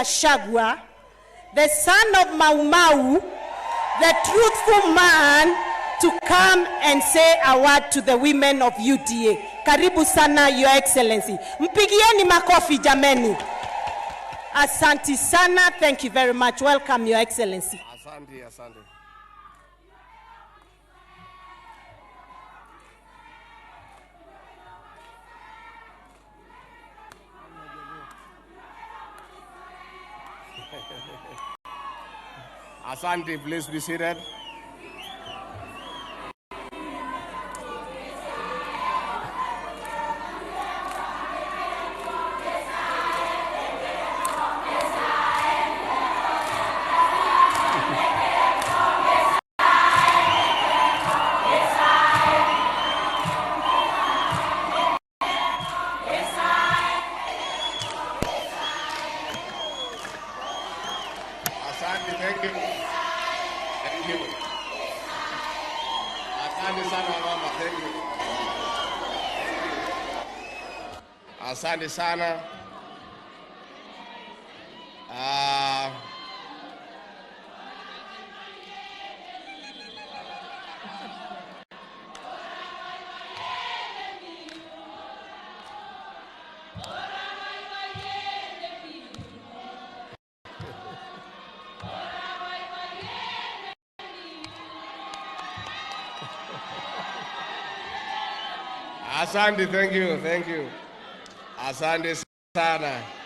Gachagua, the son of Mau Mau, the truthful man, to come and say a word to the women of UDA. Karibu sana, Your Excellency. Mpigieni makofi jameni. Asante sana. Thank you very much. Welcome, Your Excellency. Asante, asante. Asante, please be seated. Thank you. Thank you. Asante sana mama, thank you. Asante sana. Asante, thank you, thank you. Asante sana.